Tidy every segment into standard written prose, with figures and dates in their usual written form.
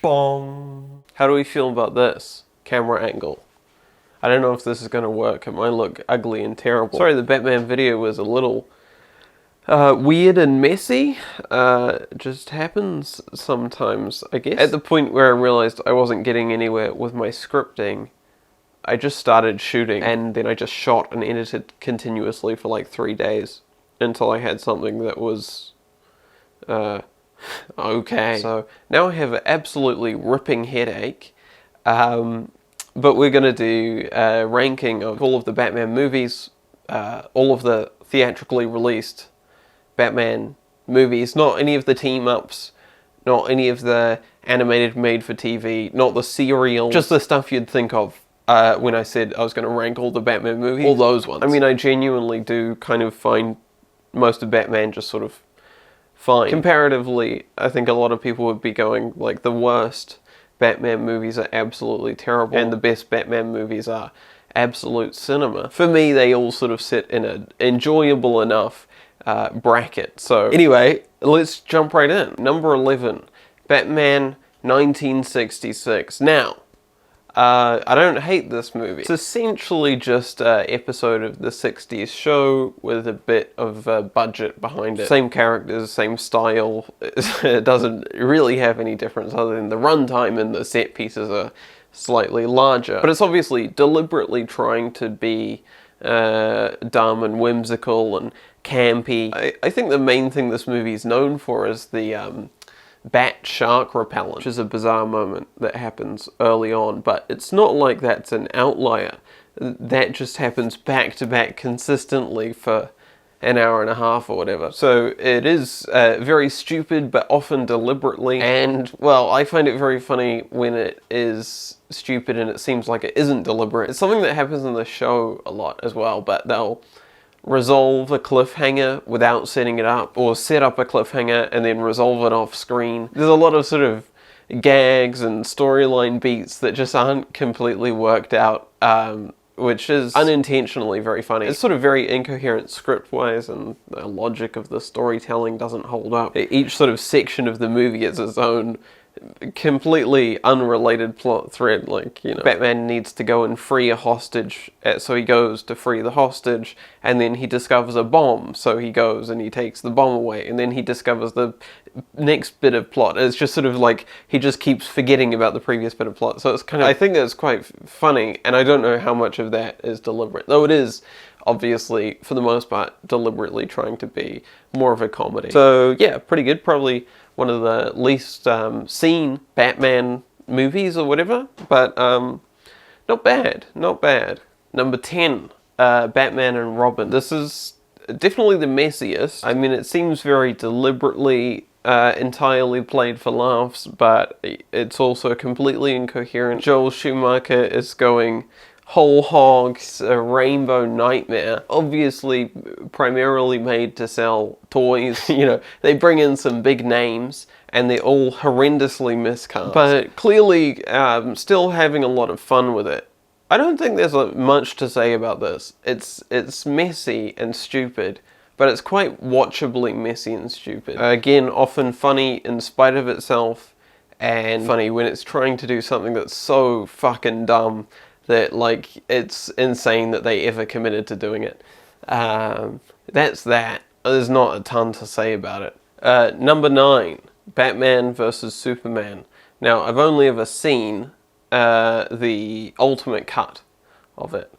Bong. How do we feel about this camera angle? I don't know if this is going to work. It might look ugly and terrible. Sorry, the Batman video was a little weird and messy. Just happens sometimes, I guess. At the point where I realized I wasn't getting anywhere with my scripting, I just started shooting, and then I just shot and edited continuously for like 3 days until I had something that was okay. So now I have an absolutely ripping headache, but we're going to do a ranking of all of the Batman movies, all of the theatrically released Batman movies, not any of the team-ups, not any of the animated made-for-TV, not the serial, just the stuff you'd think of when I said I was going to rank all the Batman movies. All those ones. I mean, I genuinely do kind of find most of Batman just sort of fine. Comparatively, I think a lot of people would be going, like, the worst Batman movies are absolutely terrible, and the best Batman movies are absolute cinema. For me, they all sort of sit in an enjoyable enough bracket. So anyway, let's jump right in. Number 11, Batman 1966. Now, I don't hate this movie. It's essentially just an episode of the 60s show with a bit of a budget behind it. Same characters, same style. It doesn't really have any difference other than the runtime and the set pieces are slightly larger. But it's obviously deliberately trying to be dumb and whimsical and campy. I think the main thing this movie is known for is the bat shark repellent, which is a bizarre moment that happens early on, but it's not like that's an outlier. That just happens back to back consistently for an hour and a half or whatever. So it is very stupid, but often deliberately, and well, I find it very funny when it is stupid and it seems like it isn't deliberate. It's something that happens in the show a lot as well, but they'll resolve a cliffhanger without setting it up, or set up a cliffhanger and then resolve it off screen. There's a lot of sort of gags and storyline beats that just aren't completely worked out, which is unintentionally very funny. It's sort of very incoherent script-wise, and the logic of the storytelling doesn't hold up. Each sort of section of the movie is its own completely unrelated plot thread. Like, you know, Batman needs to go and free a hostage, so he goes to free the hostage, and then he discovers a bomb, so he goes and he takes the bomb away, and then he discovers the next bit of plot. It's just sort of like, he just keeps forgetting about the previous bit of plot. So it's kind of, I think that's quite funny, and I don't know how much of that is deliberate, though it is obviously, for the most part, deliberately trying to be more of a comedy. So yeah, pretty good. Probably one of the least seen Batman movies or whatever, but not bad, not bad. Number 10, Batman and Robin. This is definitely the messiest. I mean, it seems very deliberately entirely played for laughs, but it's also completely incoherent. Joel Schumacher is going whole hogs, a rainbow nightmare. Obviously, primarily made to sell toys. You know, they bring in some big names, and they're all horrendously miscast. But clearly, still having a lot of fun with it. I don't think there's much to say about this. It's messy and stupid, but it's quite watchably messy and stupid. Again, often funny in spite of itself, and funny when it's trying to do something that's so fucking dumb that, like, it's insane that they ever committed to doing it. That's that. There's not a ton to say about it. Number 9, Batman vs. Superman. Now, I've only ever seen the ultimate cut of it.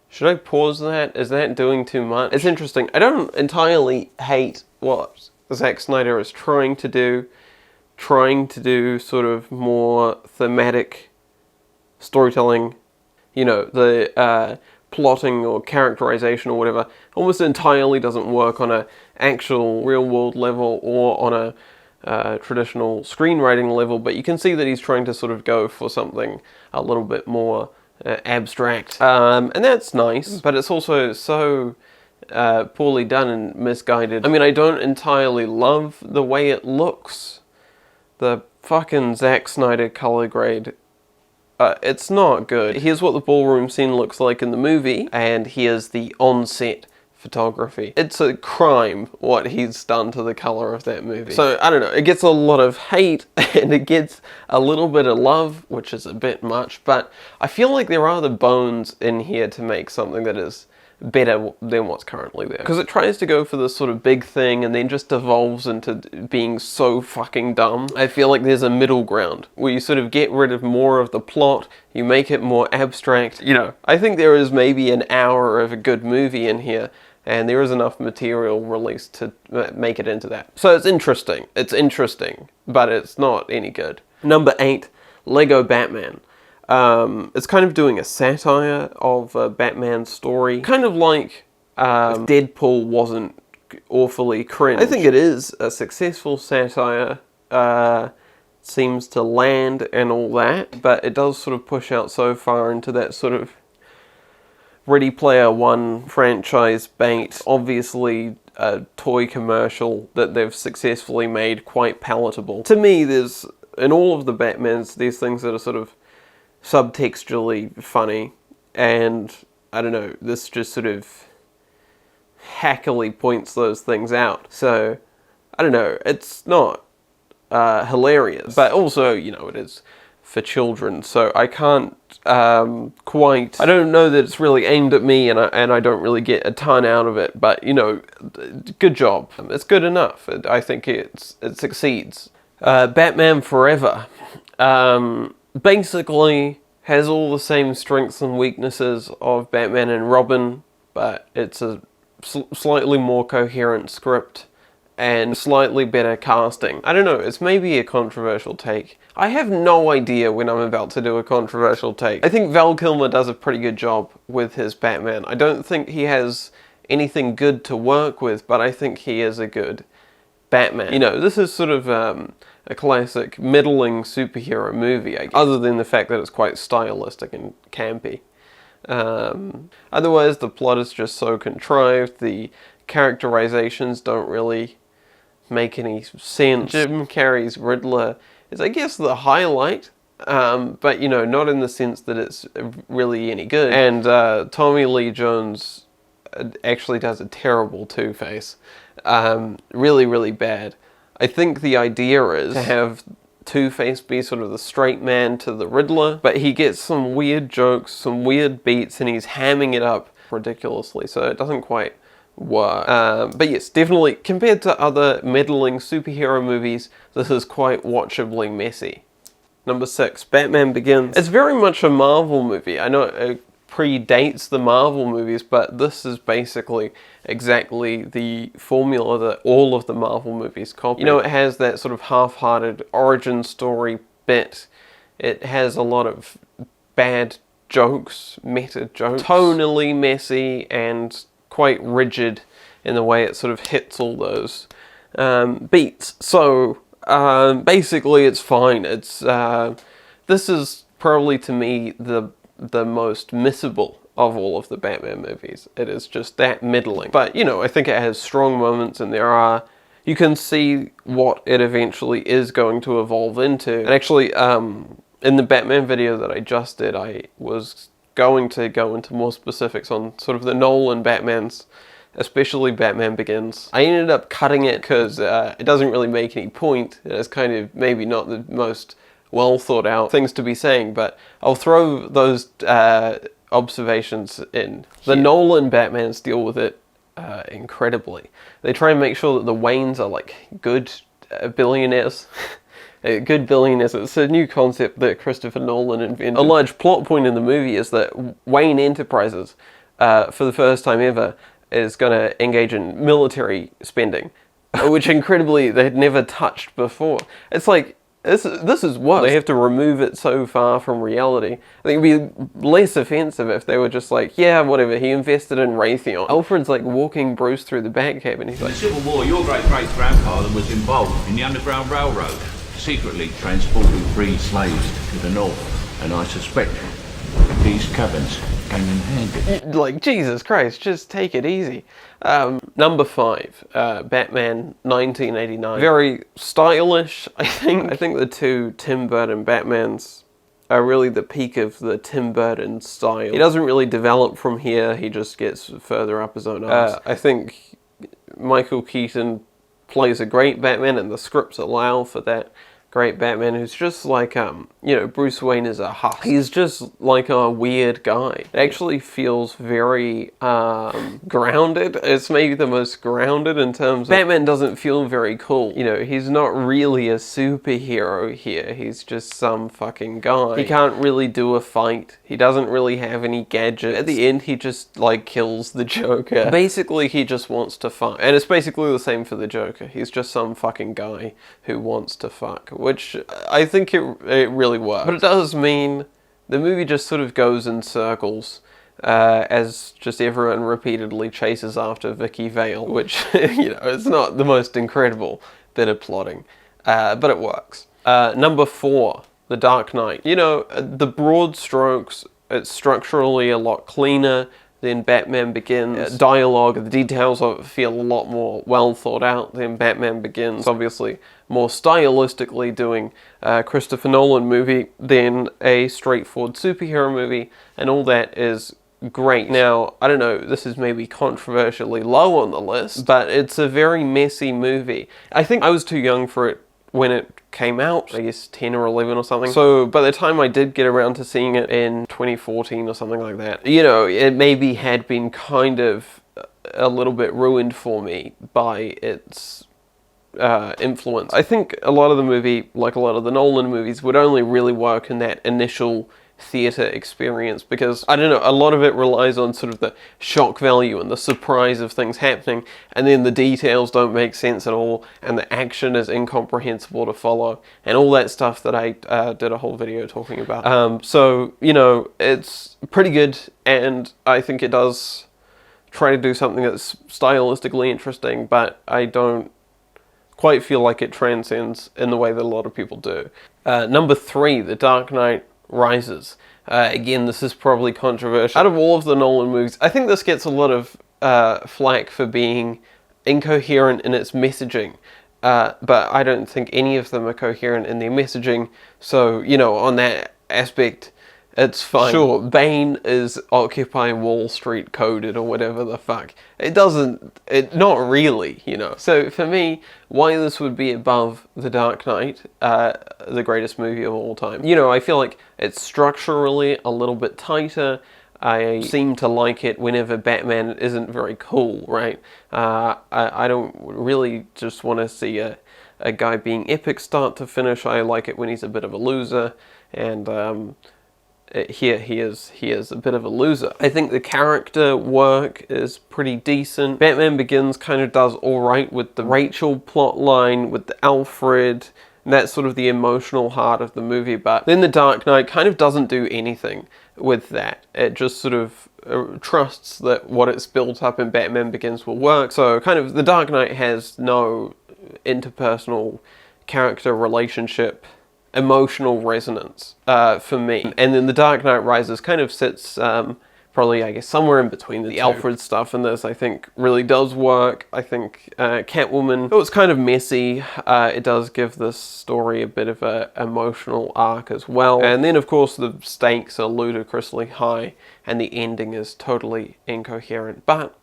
Should I pause that? Is that doing too much? It's interesting. I don't entirely hate what Zack Snyder is trying to do sort of more thematic storytelling, you know, the plotting or characterization or whatever almost entirely doesn't work on a actual real world level or on a traditional screenwriting level, but you can see that he's trying to sort of go for something a little bit more abstract, and that's nice, but it's also so poorly done and misguided. I mean, I don't entirely love the way it looks. The fucking Zack Snyder color grade, it's not good. Here's what the ballroom scene looks like in the movie, and here's the on-set photography. It's a crime what he's done to the color of that movie. So, I don't know, it gets a lot of hate and it gets a little bit of love, which is a bit much, but I feel like there are the bones in here to make something that is better than what's currently there. Because it tries to go for this sort of big thing and then just devolves into being so fucking dumb. I feel like there's a middle ground where you sort of get rid of more of the plot, you make it more abstract. You know, I think there is maybe an hour of a good movie in here, and there is enough material released to make it into that. So it's interesting, but it's not any good. Number 8, Lego Batman. It's kind of doing a satire of Batman's story. Kind of like if Deadpool wasn't awfully cringe. I think it is a successful satire, seems to land and all that, but it does sort of push out so far into that sort of Ready Player One franchise bait. Obviously a toy commercial that they've successfully made quite palatable. To me, there's, in all of the Batmans, there's things that are sort of subtextually funny, and I don't know, this just sort of hackily points those things out. So I don't know, it's not hilarious, but also, you know, it is for children, so I can't quite, I don't know that it's really aimed at me, and I don't really get a ton out of it, but you know, good job. It's good enough. I think it succeeds. Batman Forever. Basically has all the same strengths and weaknesses of Batman and Robin, but it's a slightly more coherent script and slightly better casting. I don't know, it's maybe a controversial take. I have no idea when I'm about to do a controversial take. I think Val Kilmer does a pretty good job with his Batman. I don't think he has anything good to work with, but I think he is a good Batman. You know, this is sort of a classic middling superhero movie, I guess, other than the fact that it's quite stylistic and campy. Otherwise, the plot is just so contrived, the characterizations don't really make any sense. Jim Carrey's Riddler is, I guess, the highlight, but, you know, not in the sense that it's really any good. And Tommy Lee Jones actually does a terrible Two-Face. Really, really bad. I think the idea is to have Two-Face be sort of the straight man to the Riddler, but he gets some weird jokes, some weird beats, and he's hamming it up ridiculously, so it doesn't quite work. But yes, definitely, compared to other meddling superhero movies, this is quite watchably messy. Number 6, Batman Begins. It's very much a Marvel movie. I know it predates the Marvel movies, but this is basically exactly the formula that all of the Marvel movies copy. You know, it has that sort of half-hearted origin story bit. It has a lot of bad jokes, meta jokes, tonally messy and quite rigid in the way it sort of hits all those beats. So basically it's fine. It's this is probably, to me, the most missable of all of the Batman movies. It is just that middling. But, you know, I think it has strong moments, and you can see what it eventually is going to evolve into. And actually, in the Batman video that I just did, I was going to go into more specifics on sort of the Nolan Batmans, especially Batman Begins. I ended up cutting it because it doesn't really make any point. It's kind of maybe not the most well thought out things to be saying, but I'll throw those observations in. The Nolan Batmans deal with it incredibly. They try and make sure that the Waynes are like good billionaires. Good billionaires. It's a new concept that Christopher Nolan invented. A large plot point in the movie is that Wayne Enterprises, for the first time ever, is going to engage in military spending, which incredibly they had never touched before. It's like, this is what they have to remove it so far from reality. I think it'd be less offensive if they were just like, yeah, whatever, he invested in Raytheon. Alfred's like walking Bruce through the Batcave and he's like, in the Civil War, your great-great-grandfather was involved in the Underground Railroad, secretly transporting freed slaves to the north, and I suspect these cabins came in handy. Like, Jesus Christ, just take it easy. Number 5, Batman 1989. Very stylish, I think. I think the two Tim Burton Batmans are really the peak of the Tim Burton style. He doesn't really develop from here, he just gets further up his own arse. I think Michael Keaton plays a great Batman, and the scripts allow for that great Batman who's just like, Bruce Wayne is a husk. He's just like a weird guy. It actually feels very grounded. It's maybe the most grounded in terms of Batman doesn't feel very cool. He's not really a superhero here. He's just some fucking guy. He can't really do a fight. He doesn't really have any gadgets. At the end, he just, kills the Joker. Basically, he just wants to fuck. And it's basically the same for the Joker. He's just some fucking guy who wants to fuck. Which I think it really works. But it does mean the movie just sort of goes in circles as just everyone repeatedly chases after Vicky Vale, which, it's not the most incredible bit of plotting, but it works. Number 4, The Dark Knight. The broad strokes, it's structurally a lot cleaner than Batman Begins. Dialogue, the details of it feel a lot more well thought out than Batman Begins. Obviously, more stylistically doing a Christopher Nolan movie than a straightforward superhero movie, and all that is great. Now, I don't know, this is maybe controversially low on the list, but it's a very messy movie. I think I was too young for it when it came out, I guess 10 or 11 or something. So by the time I did get around to seeing it in 2014 or something like that, it maybe had been kind of a little bit ruined for me by its influence. I think a lot of the movie, like a lot of the Nolan movies, would only really work in that initial theatre experience because, I don't know, a lot of it relies on sort of the shock value and the surprise of things happening, and then the details don't make sense at all, and the action is incomprehensible to follow, and all that stuff that I did a whole video talking about. So, it's pretty good, and I think it does try to do something that's stylistically interesting, but I don't quite feel like it transcends in the way that a lot of people do. Number 3, The Dark Knight Rises. Again, this is probably controversial. Out of all of the Nolan movies, I think this gets a lot of flack for being incoherent in its messaging, but I don't think any of them are coherent in their messaging, so, on that aspect, it's fine. Sure, Bane is Occupy Wall Street coded or whatever the fuck. Not really, So for me, why this would be above The Dark Knight, the greatest movie of all time. I feel like it's structurally a little bit tighter. I seem to like it whenever Batman isn't very cool, right? I don't really just want to see a guy being epic start to finish. I like it when he's a bit of a loser, and here he is a bit of a loser. I think the character work is pretty decent. Batman Begins kind of does alright with the Rachel plotline, with the Alfred, and that's sort of the emotional heart of the movie, but then The Dark Knight kind of doesn't do anything with that. It just sort of trusts that what it's built up in Batman Begins will work. So kind of The Dark Knight has no interpersonal character relationship emotional resonance for me. And then The Dark Knight Rises kind of sits probably, I guess, somewhere in between the Alfred stuff and this. I think really does work. I think Catwoman, though it's kind of messy, it does give this story a bit of a emotional arc as well. And then, of course, the stakes are ludicrously high and the ending is totally incoherent. But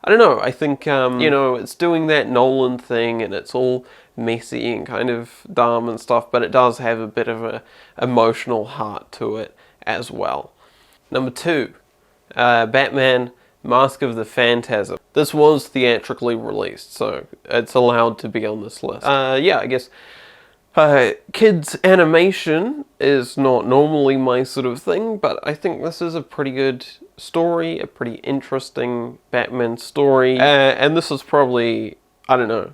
I don't know, I think, it's doing that Nolan thing and it's all messy and kind of dumb and stuff, but it does have a bit of a emotional heart to it as well. Number 2, Batman Mask of the Phantasm. This was theatrically released, so it's allowed to be on this list. Yeah, I guess kids animation is not normally my sort of thing, but I think this is a pretty good story, a pretty interesting Batman story, and this is probably, I don't know,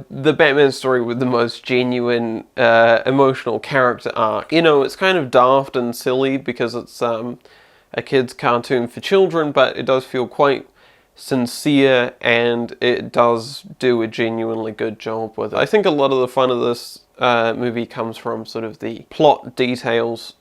the Batman story with the most genuine emotional character arc. It's kind of daft and silly because it's a kid's cartoon for children, but it does feel quite sincere and it does do a genuinely good job with it. I think a lot of the fun of this movie comes from sort of the plot details,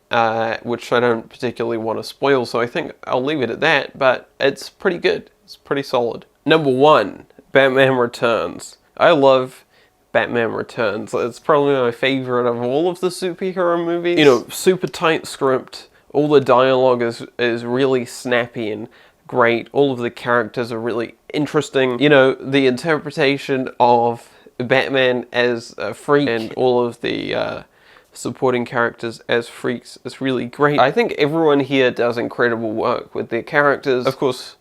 which I don't particularly want to spoil, so I think I'll leave it at that, but it's pretty good. It's pretty solid. Number 1, Batman Returns. I love Batman Returns. It's probably my favorite of all of the superhero movies. You know, super tight script. All the dialogue is really snappy and great. All of the characters are really interesting. You know, the interpretation of Batman as a freak and all of the supporting characters as freaks is really great. I think everyone here does incredible work with their characters. Of course,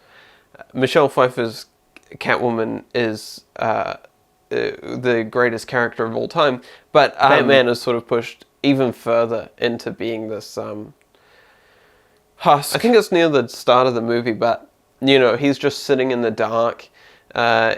Michelle Pfeiffer's Catwoman is the greatest character of all time, but Batman is sort of pushed even further into being this husk. I think it's near the start of the movie, but you know, he's just sitting in the dark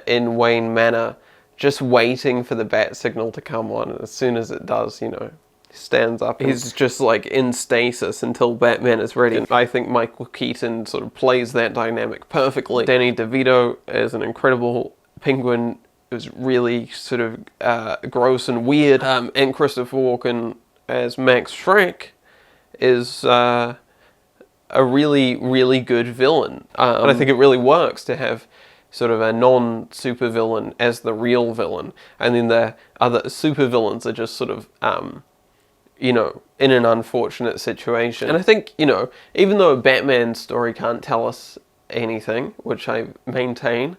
in Wayne Manor, just waiting for the bat signal to come on, and as soon as it does, you know, he stands up. He's just like in stasis until Batman is ready. And I think Michael Keaton sort of plays that dynamic perfectly. Danny DeVito is an incredible Penguin. It was really sort of gross and weird. And Christopher Walken as Max Schreck is a really, really good villain. And I think it really works to have sort of a non-super villain as the real villain. And then the other super villains are just sort of, you know, in an unfortunate situation. And I think, you know, even though a Batman story can't tell us anything, which I maintain,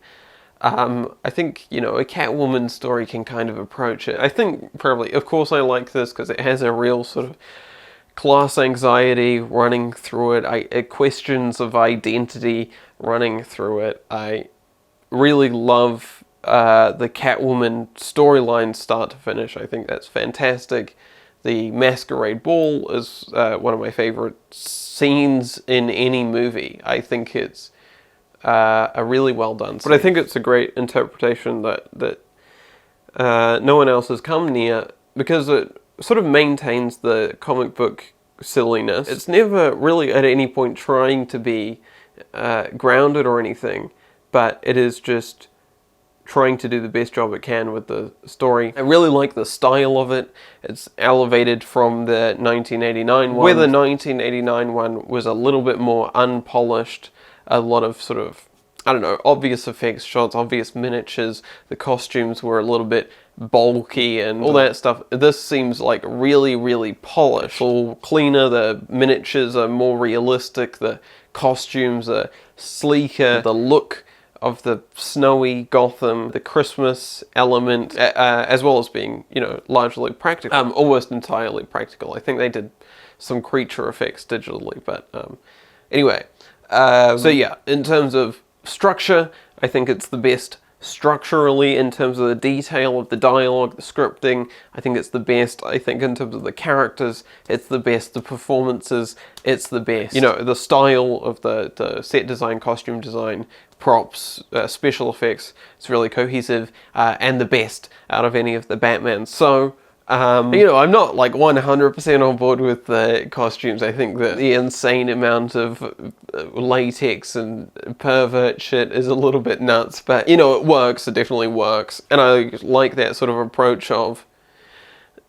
I think, you know, a Catwoman story can kind of approach it. I think probably, of course I like this because it has a real sort of class anxiety running through it, questions of identity running through it. I really love the Catwoman storyline start to finish. I think that's fantastic. The Masquerade Ball is one of my favorite scenes in any movie. I think it's a really well done scene. But I think it's a great interpretation that no one else has come near, because it sort of maintains the comic book silliness. It's never really at any point trying to be grounded or anything, but it is just trying to do the best job it can with the story. I really like the style of it. It's elevated from the 1989 one, where the 1989 one was a little bit more unpolished, a lot of sort of, I don't know, obvious effects shots, obvious miniatures, the costumes were a little bit bulky and all that stuff. This seems like really, really polished, all cleaner, the miniatures are more realistic, the costumes are sleeker, the look of the snowy Gotham, the Christmas element, as well as being, you know, largely practical, almost entirely practical. I think they did some creature effects digitally, but anyway. So yeah, in terms of structure, I think it's the best structurally. In terms of the detail of the dialogue, the scripting, I think it's the best. I think in terms of the characters, it's the best. The performances, it's the best. You know, the style of the set design, costume design, props, special effects, it's really cohesive, and the best out of any of the Batmans. So, you know, I'm not like 100% on board with the costumes. I think that the insane amount of latex and pervert shit is a little bit nuts, but you know, it works, it definitely works. And I like that sort of approach of,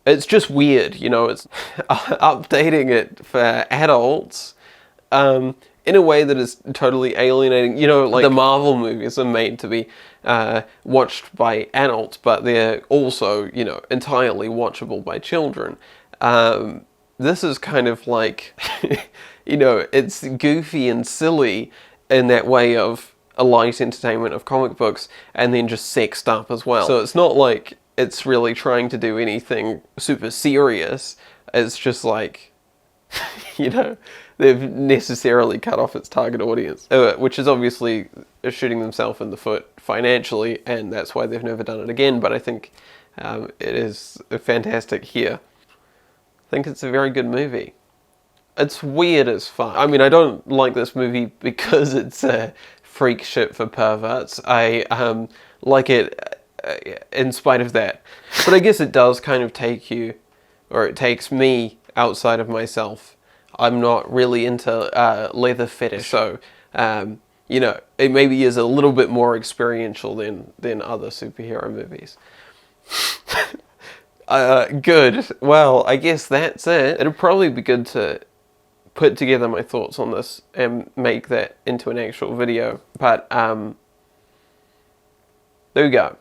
it's just weird, you know, it's updating it for adults, in a way that is totally alienating. You know, like the Marvel movies are made to be watched by adults, but they're also, you know, entirely watchable by children. This is kind of like, you know, it's goofy and silly in that way of a light entertainment of comic books, and then just sexed up as well. So it's not like it's really trying to do anything super serious. It's just like, you know, they've necessarily cut off its target audience, which is obviously shooting themselves in the foot financially, and that's why they've never done it again. But I think it is fantastic here. I think it's a very good movie. It's weird as fuck. I mean, I don't like this movie because it's a freak shit for perverts. I like it in spite of that. But I guess it does kind of take you, or it takes me outside of myself. I'm not really into leather fetish, so you know, it maybe is a little bit more experiential than other superhero movies. Good. Well, I guess that's it. It'll probably be good to put together my thoughts on this and make that into an actual video. But there we go.